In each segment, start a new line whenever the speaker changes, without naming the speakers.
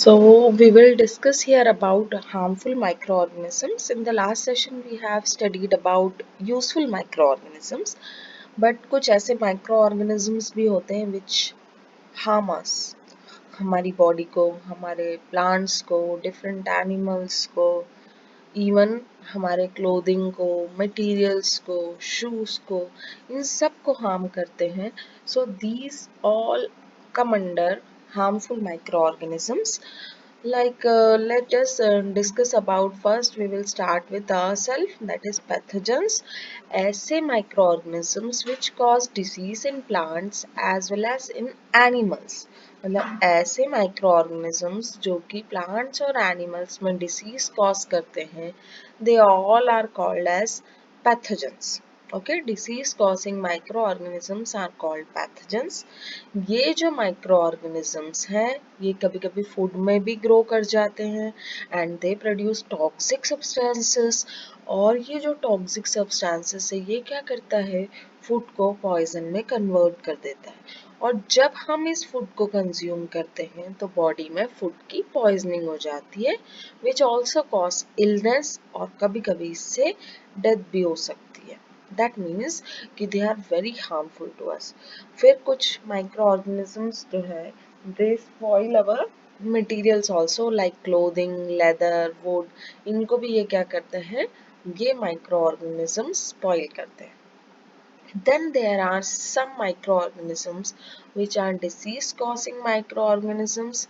So we will discuss here about harmful microorganisms. In the last session we have studied about useful microorganisms, but कुछ ऐसे microorganisms भी होते हैं which harm us, हमारी body को, हमारे plants को, different animals को, even हमारे clothing को, materials को, shoes को, इन सब को harm करते हैं. So these all come under harmful microorganisms. Let us discuss about. First we will start with ourselves, that is pathogens. ऐसे microorganisms which cause disease in plants as well as in animals. मतलब ऐसे microorganisms जो कि plants और animals में disease cause करते हैं, they all are called as pathogens. Okay, disease causing microorganisms are called pathogens. ये जो microorganisms हैं ये कभी कभी फूड में भी ग्रो कर जाते हैं and they produce toxic substances. और ये जो टॉक्सिक सब्सटेंसेस है ये क्या करता है, फूड को पॉइजन में कन्वर्ट कर देता है. और जब हम इस फूड को कंज्यूम करते हैं तो बॉडी में फूड की पॉइजनिंग हो जाती है, विच ऑल्सो कॉज इलनेस, और कभी कभी इससे डेथ भी हो सकती है. दैट मीन्स कि they are very harmful to us. फिर कुछ माइक्रो ऑर्गेनिजम्स जो है they spoil our materials also, like clothing, leather, wood. इनको भी ये क्या करते हैं, ये माइक्रो ऑर्गेनिजम्स स्पॉइल करते हैं. Then there are some microorganisms which are disease causing microorganisms.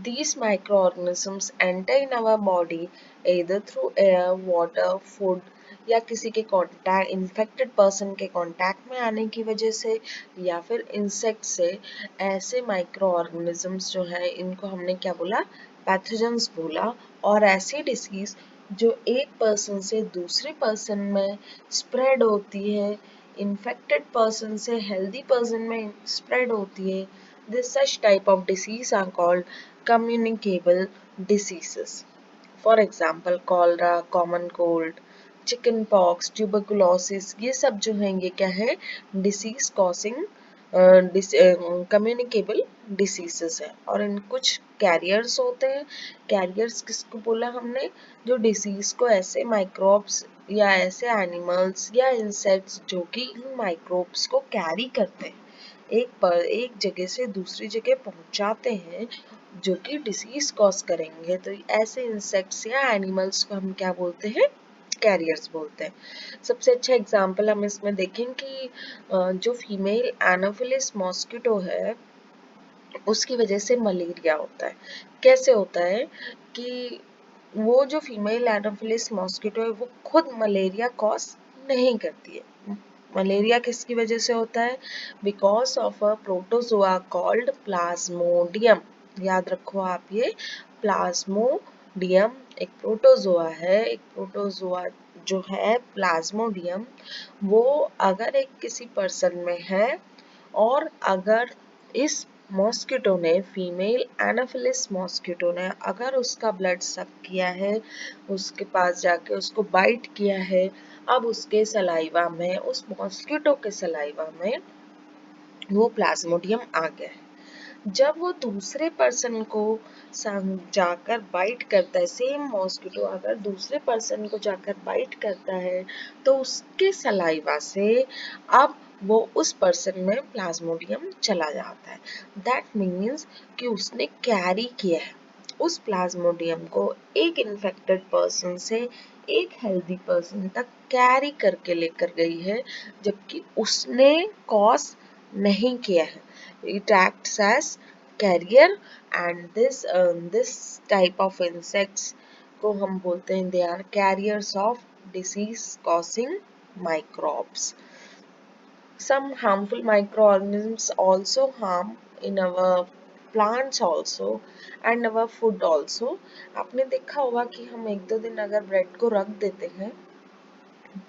These microorganisms enter in our body either through air, water, food, या किसी के कांटेक्ट, इन्फेक्टेड पर्सन के कांटेक्ट में आने की वजह से, या फिर इंसेक्ट से. ऐसे माइक्रो ऑर्गेनिजम्स जो है इनको हमने क्या बोला, पैथोजेंस बोला. और ऐसी डिसीज जो एक पर्सन से दूसरे पर्सन में स्प्रेड होती है, इन्फेक्टेड पर्सन से हेल्दी पर्सन में स्प्रेड होती है, this such type of disease are called communicable diseases. For example cholera, common cold, chicken pox, tuberculosis, ये सब जो है ये क्या है, डिसीज कॉजिंग कम्युनिकेबल डिसीजेस है. और इन कुछ कैरियर्स होते हैं. कैरियर्स किसको बोला हमने, जो डिसीज को ऐसे माइक्रोब्स या ऐसे एनिमल्स या इंसेक्ट्स जो कि इन माइक्रोब्स को कैरी करते हैं, एक जगह से दूसरी जगह पहुंचाते हैं, जो कि डिसीज कॉज करेंगे. तो ऐसे इंसेक्ट्स या एनिमल्स को हम क्या बोलते हैं, कैरियर्स बोलते हैं. सबसे अच्छा एग्जांपल हम इसमें देखें कि जो फीमेल एनोफिलिस मॉस्किटो है उसकी वजह से मलेरिया होता है. कैसे होता है कि वो जो फीमेल एनोफिलिस मॉस्किटो है वो खुद मलेरिया कॉज नहीं करती है. मलेरिया किसकी वजह से होता है, because of a protozoa called Plasmodium. याद रखो आप, ये प्लाज्मोडियम एक प्रोटोजोआ है. एक प्रोटोजोआ जो है प्लाज्मोडियम, वो अगर एक किसी पर्सन में है और अगर इस मॉस्किटो ने, फीमेल एनाफिलिस मॉस्किटो ने अगर उसका ब्लड सक किया है, उसके पास जाके उसको बाइट किया है, अब उसके सलाइवा में, उस मॉस्किटो के सलाइवा में वो प्लाज्मोडियम आ गया है. जब वो दूसरे पर्सन को जाकर बाइट करता है, सेम मॉस्किटो अगर दूसरे पर्सन को जाकर बाइट करता है तो उसके सलाइवा से अब वो उस पर्सन में प्लाज्मोडियम चला जाता है. दैट मीन्स कि उसने कैरी किया है उस प्लाज्मोडियम को एक इन्फेक्टेड पर्सन से एक हेल्दी पर्सन तक कैरी करके लेकर गई है, जबकि उसने कॉज नहीं किया है. It acts as carrier, and this type of insects को हम बोलते हैं, they are carriers of disease causing microbes. Some harmful microorganisms also harm in our plants also and our food also. आपने देखा होगा कि हम एक दो दिन अगर ब्रेड को रख देते हैं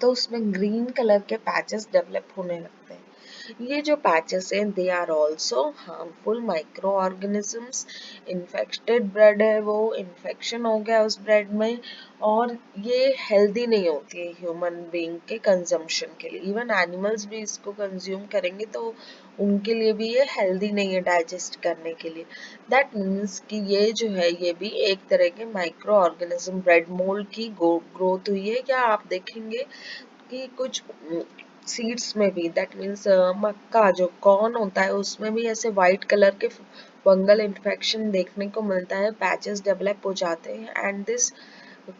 तो उसमें ग्रीन कलर के पैचेस डेवलप होने लगते हैं. ये जो पैचेस हैं they are also harmful micro organisms. Infected bread है वो, इन्फेक्शन हो गया उस ब्रेड में, और ये हेल्दी नहीं होती है ह्यूमन बीइंग के कंजम्पशन के लिए। इवन एनिमल्स भी इसको कंज्यूम करेंगे तो उनके लिए भी ये हेल्दी नहीं है डाइजेस्ट करने के लिए। दैट मीन्स कि ये जो है ये भी एक तरह के माइक्रो ऑर्गेनिज्म ब्रेड मोल्ड की ग्रोथ हुई है। या आप देखेंगे कि कुछ सीड्स में भी, दैट मीन्स मक्का जो कॉर्न होता है उसमें भी ऐसे वाइट कलर के फंगल इन्फेक्शन देखने को मिलता है, पैचेस डेवलप हो जाते हैं। एंड दिस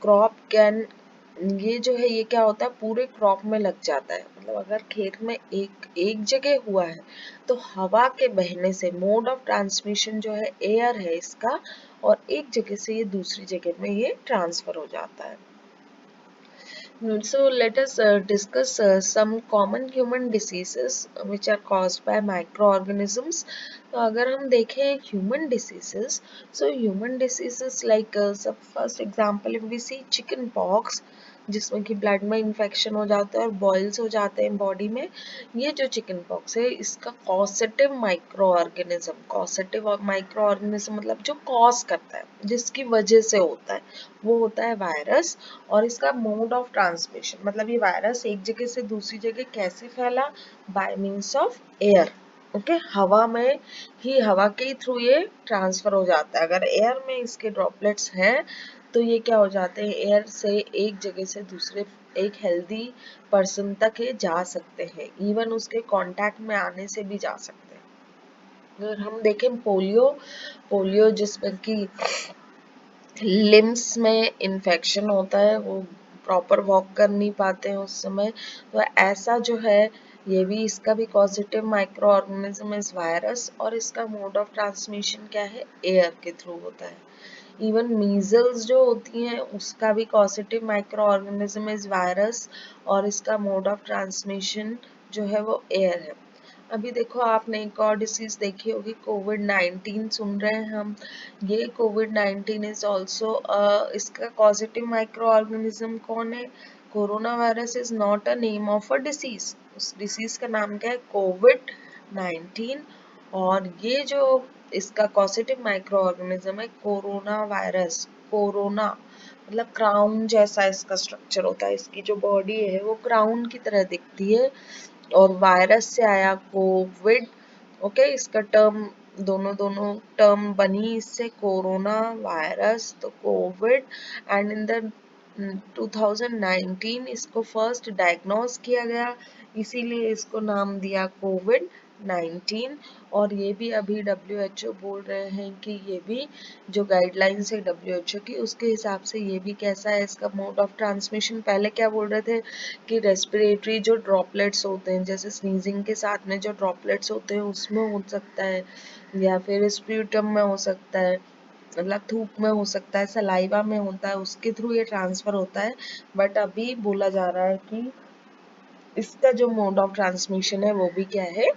क्रॉप कैन, ये जो है ये क्या होता है पूरे क्रॉप में लग जाता है। मतलब अगर खेत में एक जगह हुआ है तो हवा के बहने से मोड ऑफ ट्रांसमिशन जो है एयर है इसका, और एक जगह से ये दूसरी जगह में ये ट्रांसफर हो जाता है। So let us discuss some common human diseases which are caused by microorganisms. तो अगर हम देखें human diseases, so human diseases like first example if we see chicken pox, जिसमें कि ब्लड में इन्फेक्शन हो जाता है और बॉइल्स हो जाते हैं बॉडी में। ये जो चिकन पॉक्स है इसका कॉसेटिव माइक्रो ऑर्गेनिज्म, कॉसेटिव माइक्रो ऑर्गेनिज्म मतलब जो कॉज करता है, जिसकी वजह से होता है, वो होता है वायरस। और इसका मोड ऑफ ट्रांसमिशन मतलब ये वायरस एक जगह से दूसरी जगह कैसे फैला, bye means of air. Okay, हवा में ही, हवा के थ्रू ये ट्रांसफर हो जाता है। अगर एयर में इसके ड्रॉपलेट्स हैं तो ये क्या हो जाते हैं, एयर से एक जगह से दूसरे एक हेल्दी पर्सन तक ये जा सकते हैं, इवन उसके कांटेक्ट में आने से भी जा सकते हैं। अगर हम देखें पोलियो, पोलियो जिसमें कि लिम्स में इन्फेक्शन होता है, वो प्रॉपर वॉक कर नहीं पाते हैं उस समय, तो ऐसा जो है ये भी, इसका भी पॉजिटिव माइक्रो ऑर्गेनिज्म इस वायरस, और इसका मोड ऑफ ट्रांसमिशन क्या है, एयर के थ्रू होता है। इवन मीजल्स जो होती हैं उसका भी पॉजिटिव माइक्रो ऑर्गेनिज्म इस वायरस, और इसका मोड ऑफ ट्रांसमिशन जो है वो एयर है। अभी देखो आपने एक और डिसीज देखी होगी, कोविड-19 सुन रहे हैं हम। ये कोविड-19 इज ऑल्सो, इसका पॉजिटिव माइक्रो ऑर्गेनिज्म कौन है, corona virus is not a name of a disease. उस डिसीज का नाम क्या है, कोविड-19। और ये जो इसका पॉजिटिव माइक्रो ऑर्गेनिज्म है कोरोना वायरस। कोरोना मतलब क्राउन जैसा इसका स्ट्रक्चर होता है, इसकी जो बॉडी है वो क्राउन की तरह दिखती है, और वायरस से आया कोविड। ओके, इसका टर्म, दोनों दोनों टर्म बनी इससे, कोरोना वायरस तो कोविड। एंड इन द 2019 इसको फर्स्ट डायग्नोस किया गया, इसीलिए इसको नाम दिया कोविड-19। और ये भी अभी WHO बोल रहे हैं कि ये भी जो गाइडलाइंस है WHO की उसके हिसाब से ये भी कैसा है इसका मोड ऑफ ट्रांसमिशन। पहले क्या बोल रहे थे कि रेस्पिरेटरी जो ड्रॉपलेट्स होते हैं, जैसे स्नीजिंग के साथ में जो ड्रॉपलेट्स होते हैं उसमें हो सकता है, या फिर स्प्यूटम में हो सकता है, मतलब थूक में हो सकता है, सलाइवा में होता है, उसके थ्रू ये ट्रांसफर होता है। बट अभी बोला जा रहा है कि इसका जो मोड ऑफ ट्रांसमिशन है वो भी क्या है,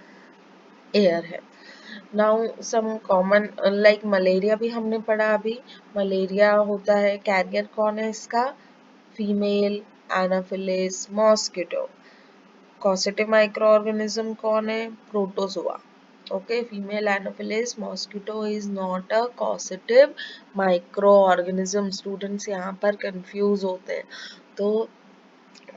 एयर है। Now some common like malaria भी हमने पढ़ा अभी। मलेरिया होता है, कैरियर कौन है इसका, female anopheles mosquito. Causative micro organism कौन है, protozoa. Okay, female anopheles mosquito is not a causative micro organism. Students यहाँ पर कंफ्यूज होते हैं। तो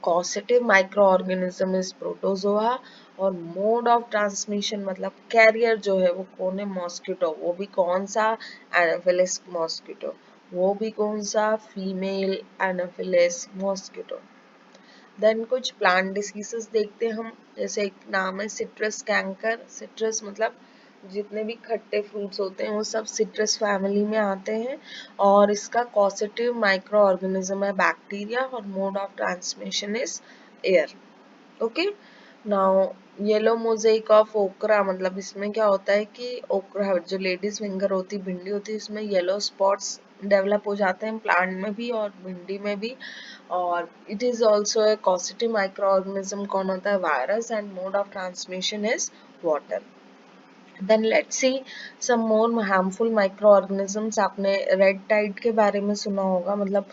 causative microorganism is protozoa, और मोड ऑफ ट्रांसमिशन मतलब कैरियर जो है वो कौन है, मॉस्किटो। वो भी कौन सा, एनाफिलिस मॉस्किटो। वो भी कौन सा, फीमेल एनाफिलिस मॉस्किटो। देन कुछ प्लांट डिसीजेस देखते हैं हम, जैसे एक नाम है सिट्रस कैंकर। सिट्रस मतलब जितने भी खट्टे फ्रूट्स होते हैं वो सब सिट्रस फैमिली में आते हैं, और इसका कॉसेटिव माइक्रो ऑर्गेनिज्म है बैक्टीरिया, और mode of transmission is air. Okay, now yellow mosaic of ओकरा, मतलब इसमें क्या होता है कि ओकरा जो लेडीज फिंगर होती है, भिंडी होती है, इसमें येलो स्पॉट्स डेवलप हो जाते हैं प्लांट में भी और भिंडी में भी। और it is also a causative micro organism कौन होता है, virus, and mode of transmission is water. Then let's see some more harmful microorganisms. आपने रेड टाइड के बारे में सुना होगा, मतलब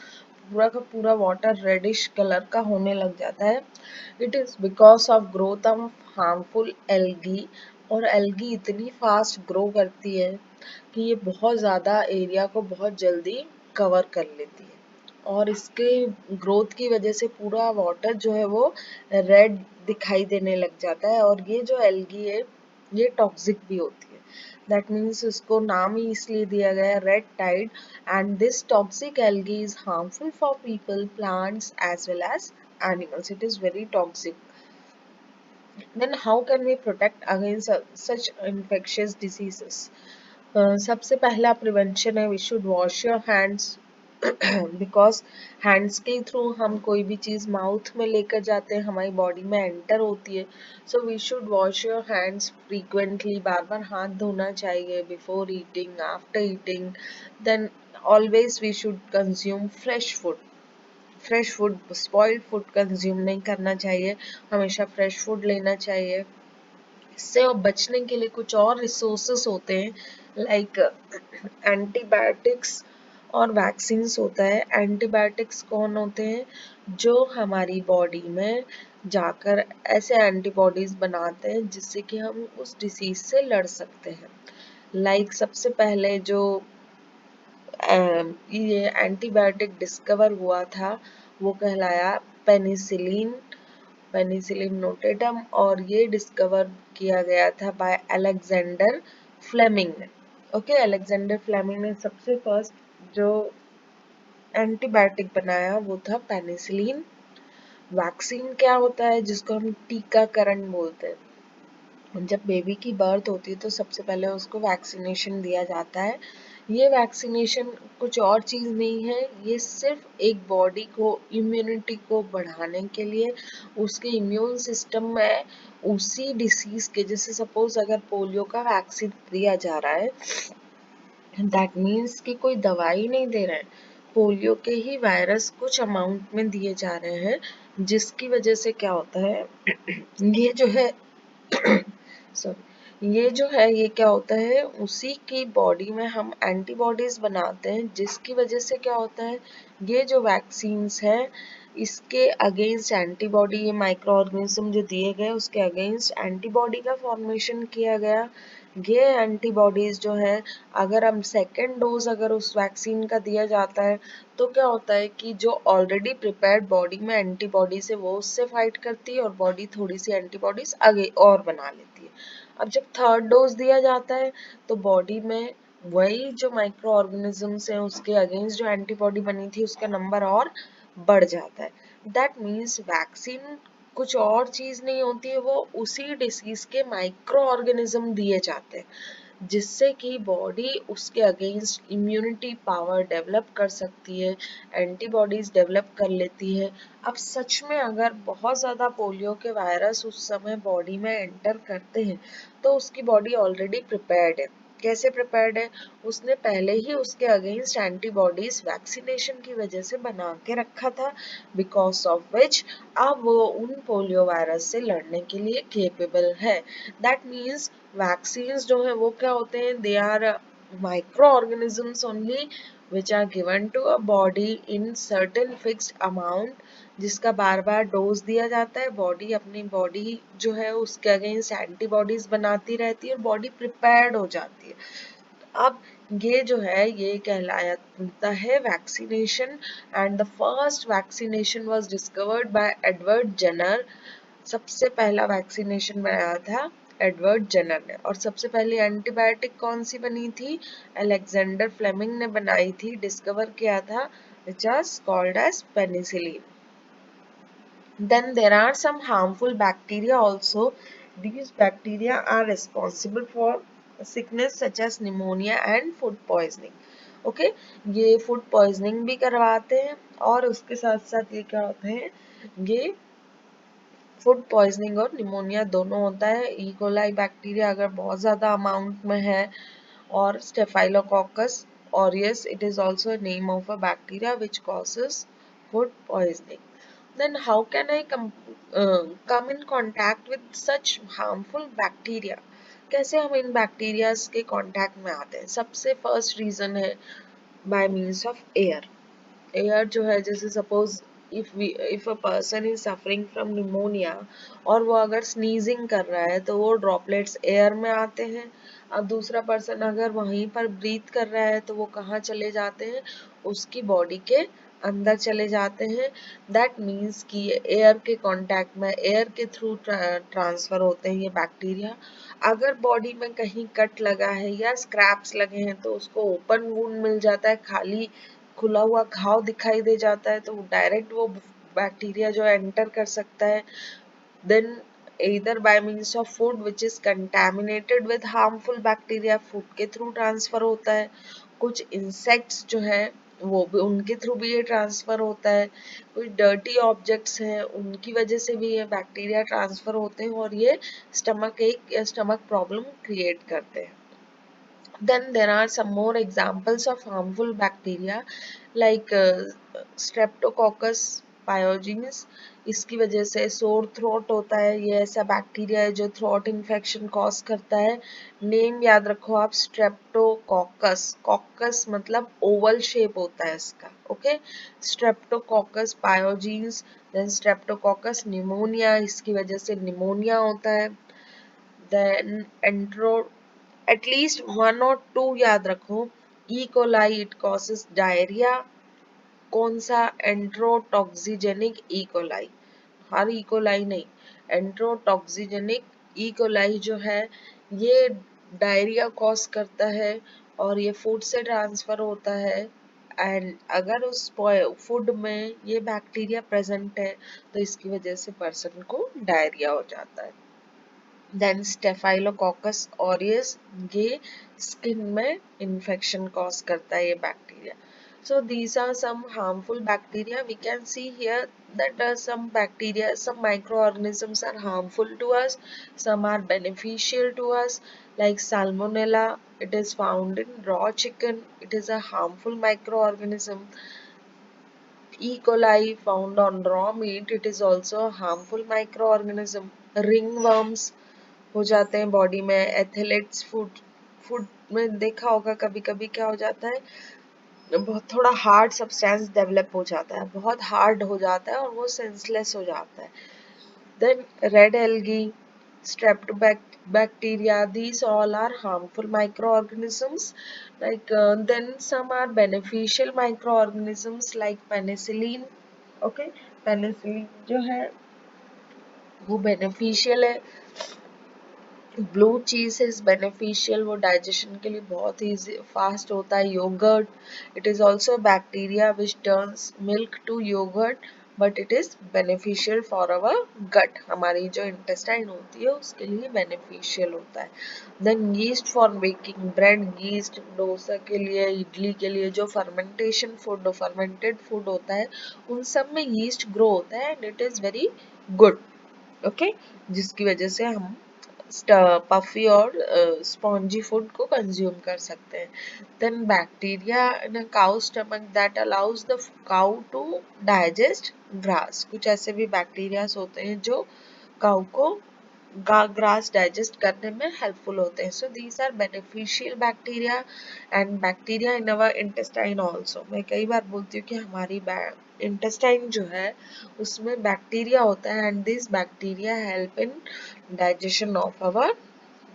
पूरा का पूरा वाटर रेडिश कलर का होने लग जाता है। It is because of growth of harmful algae. और एल्गी इतनी फास्ट ग्रो करती है कि ये बहुत ज़्यादा एरिया को बहुत जल्दी कवर कर लेती है, और इसके ग्रोथ की वजह से पूरा वाटर जो है वो रेड दिखाई देने लग जाता है। और ये जो एल्गी है ये टॉक्सिक भी होती है। दैट मीन्स इसको नाम ही इसलिए दिया गया है red tide. And this toxic algae is harmful for people, plants as well as animals. It is very toxic. Then how can we protect against such infectious diseases? सबसे पहला प्रिवेंशन है, we should wash your hands. Because hands के through हम कोई भी चीज़ mouth में लेकर जाते हैं हमारी बॉडी में एंटर होती है। So we should wash your hands frequently, बार बार हाथ धोना चाहिए before eating, after eating. Then always we should consume fresh food. Fresh food, spoiled food consume नहीं करना चाहिए, हमेशा फ्रेश फूड लेना चाहिए। इससे बचने के लिए कुछ और रिसोर्सेस होते हैं, लाइक एंटीबायोटिक्स और वैक्सीन्स होता है। एंटीबायोटिक्स कौन होते हैं? जो हमारी बॉडी में जाकर ऐसे एंटीबॉडीज बनाते हैं जिससे कि हम उस डिसीज से लड़ सकते हैं। लाइक सबसे पहले जो ये एंटीबायोटिक डिस्कवर हुआ था वो कहलाया पेनिसिलिन, पेनिसिलिन नोटेटम। और ये डिस्कवर किया गया था बाय अलेक्जेंडर फ्लेमिंग ने। ओके, अलेक्जेंडर फ्लेमिंग ने सबसे फर्स्ट जो एंटीबायोटिक बनाया वो था पेनिसिलिन। वैक्सीन क्या होता है? जिसको हम टीकाकरण बोलते हैं। जब बेबी की बर्थ होती है तो सबसे पहले उसको वैक्सीनेशन दिया जाता है। ये वैक्सीनेशन कुछ और चीज़ नहीं है, ये सिर्फ एक बॉडी को इम्यूनिटी को बढ़ाने के लिए, उसके इम्यून सिस्टम में उसी डिसीज के, जैसे सपोज अगर पोलियो का वैक्सीन दिया जा रहा है, दैट मीन्स कि कोई दवाई नहीं दे रहे हैं, पोलियो के ही वायरस कुछ अमाउंट में दिए जा रहे हैं, जिसकी वजह से क्या होता है ये जो है सॉरी, ये जो है ये क्या होता है, उसी की बॉडी में हम एंटीबॉडीज बनाते हैं, जिसकी वजह से क्या होता है, ये जो वैक्सीन्स है इसके अगेंस्ट एंटीबॉडी, ये माइक्रो ऑर्गेनिज्म जो दिए गए उसके अगेंस्ट एंटीबॉडी का फॉर्मेशन किया गया। ये एंटीबॉडीज जो है, अगर हम सेकेंड डोज अगर उस वैक्सीन का दिया जाता है तो क्या होता है कि जो ऑलरेडी प्रिपेयर्ड बॉडी में एंटीबॉडीज है वो उससे फाइट करती है और बॉडी थोड़ी सी एंटीबॉडीज आगे और बना लेती है। अब जब थर्ड डोज दिया जाता है तो बॉडी में वही जो माइक्रो ऑर्गेनिजम्स हैं उसके अगेंस्ट जो एंटीबॉडी बनी थी उसका नंबर और बढ़ जाता है। दैट मीन्स वैक्सीन कुछ और चीज नहीं होती है, वो उसी डिसीज के माइक्रो ऑर्गेनिज्म दिए जाते हैं जिससे कि बॉडी उसके अगेंस्ट इम्यूनिटी पावर डेवलप कर सकती है, एंटीबॉडीज डेवलप कर लेती है। अब सच में अगर बहुत ज़्यादा पोलियो के वायरस उस समय बॉडी में एंटर करते हैं तो उसकी बॉडी ऑलरेडी प्रिपेयर्ड है। कैसे प्रिपेयर्ड है? उसने पहले ही उसके अगेंस्ट एंटीबॉडीज वैक्सीनेशन की वजह से बना के रखा था, बिकॉज ऑफ विच अब वो उन पोलियो वायरस से लड़ने के लिए केपेबल है। दैट मीन्स वैक्सीन्स जो है वो क्या होते हैं, they are micro organisms only which are given to a body in certain fixed amount, जिसका बार बार डोज दिया जाता है। बॉडी अपनी बॉडी जो है उसके अगेंस्ट एंटीबॉडीज बनाती रहती है और बॉडी प्रिपेयर्ड हो जाती है। अब ये जो है ये कहलाता है vaccination. And the first vaccination was discovered by Edward Jenner. सबसे पहला वैक्सीनेशन बनाया था एडवर्ड जेनर ने। और सबसे पहले एंटीबायोटिक कौन सी बनी थी? अलेक्जेंडर फ्लेमिंग ने बनाई थी, डिस्कवर किया था, which was called as penicillin. Then there are some harmful bacteria also. These bacteria are responsible for sickness such as pneumonia and food poisoning. Okay, ये फूड पॉइजनिंग भी करवाते हैं और उसके साथ साथ ये क्या होते हैं, ये फूड पॉइजनिंग और निमोनिया दोनों होता है। इकोलाई बैक्टीरिया अगर बहुत ज़्यादा अमाउंट में है, और staphylococcus aureus, it is also a name of a bacteria which causes food poisoning. Then how can I come in contact with such harmful bacteria? कैसे हम इन बैक्टीरियाज के कांटेक्ट में आते हैं? सबसे फर्स्ट रीजन है bye means of air. Air जो है, जैसे suppose if a person is suffering from pneumonia और वो अगर स्नीजिंग कर रहा है तो वो ड्रॉपलेट्स एयर में आते हैं। अब दूसरा पर्सन अगर वहीं पर ब्रीथ कर रहा है तो वो कहाँ चले जाते हैं, उसकी बॉडी के अंदर चले जाते हैं। दैट मीन्स कि ये एयर के कांटेक्ट में, एयर के थ्रू ट्रांसफर होते हैं ये बैक्टीरिया। अगर बॉडी में कहीं कट लगा है या स्क्रैप्स लगे हैं तो उसको ओपन वुंड मिल जाता है, खाली खुला हुआ घाव दिखाई दे जाता है, तो डायरेक्ट वो बैक्टीरिया जो एंटर कर सकता है। Then either by means of food which is contaminated with harmful bacteria, food के थ्रू ट्रांसफर होता है। कुछ इंसेक्ट्स जो है वो भी, उनके थ्रू भी ये ट्रांसफर होता है। कुछ डर्टी ऑब्जेक्ट्स हैं उनकी वजह से भी ये बैक्टीरिया ट्रांसफर होते हैं और ये स्टमक एक या स्टमक प्रॉब्लम क्रिएट करते हैं। Then there are some more examples of harmful bacteria like Streptococcus pyogenes। इसकी वजह से सोर थ्रोट होता है। ये ऐसा बैक्टीरिया है जो थ्रोट इन्फेक्शन कॉज करता है। नेम याद रखो आप, स्ट्रेप्टोकॉकस। कॉकस मतलब ओवल शेप होता है इसका, okay. Streptococcus pyogenes. Then streptococcus pneumonia, इसकी वजह से निमोनिया होता है। देन एंट्रो, एटलीस्ट वन और टू याद रखो। E coli, it causes diarrhoea. कौन सा? एंट्रोटॉक्सिजेनिक ई कोलाई, हर ई कोलाई नहीं, एंट्रोटॉक्सिजेनिक ई कोलाई जो है ये डायरिया कॉज करता है और ये फूड से ट्रांसफर होता है। एंड अगर उस फूड में ये बैक्टीरिया प्रेजेंट है तो इसकी वजह से पर्सन को डायरिया हो जाता है। देन स्टेफाइलोकोकस ऑरियस, ये स्किन में इन्फेक्शन कॉज करता है ये bacteria. So these are some harmful bacteria. We can see here that some bacteria, some microorganisms are harmful to us, some are beneficial to us, like Salmonella. It is found in raw chicken. It is a harmful microorganism. E. coli found on raw meat. It is also a harmful microorganism. Ringworms हो जाते हैं body में। Athletes food food में देखा होगा कभी कभी क्या हो जाता है, बहुत थोड़ा हार्ड सब्सटेंस डेवलप हो जाता है, बहुत हार्ड हो जाता है और वो सेंसलेस हो जाता है। Then red algae, streptobacteria, these all are harmful microorganisms. Like then some are beneficial microorganisms like penicillin, okay। penicillin जो है वो beneficial है। ब्लू चीज इज बेनिफिशियल, वो डाइजेशन के लिए बहुत ही फास्ट होता है। Yogurt, it is also bacteria which turns milk to yogurt, but it is beneficial for our gut, हमारी जो इंटेस्टाइन होती है उसके लिए बेनिफिशियल होता है। Then yeast for baking bread, yeast dosa के लिए, इडली के लिए, जो फर्मेंटेशन फूड, फर्मेंटेड फूड होता है उन सब में यीस्ट ग्रो होता है and it is very good, okay, जिसकी वजह से हम पफी और स्पॉन्जी फूड को कंज्यूम कर सकते हैं। Then bacteria in a cow stomach that allows the cow to digest grass, कुछ ऐसे भी बैक्टीरियाज होते हैं जो काउ को ग्रास डाइजेस्ट करने में हेल्पफुल होते हैं। So these are beneficial bacteria and bacteria in our intestine also. मैं कई बार बोलती हूँ कि हमारी इंटेस्टाइन जो है उसमें बैक्टीरिया होता है and this bacteria help in digestion of our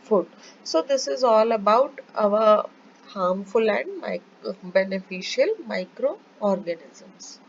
food. So this is all about our harmful and beneficial microorganisms.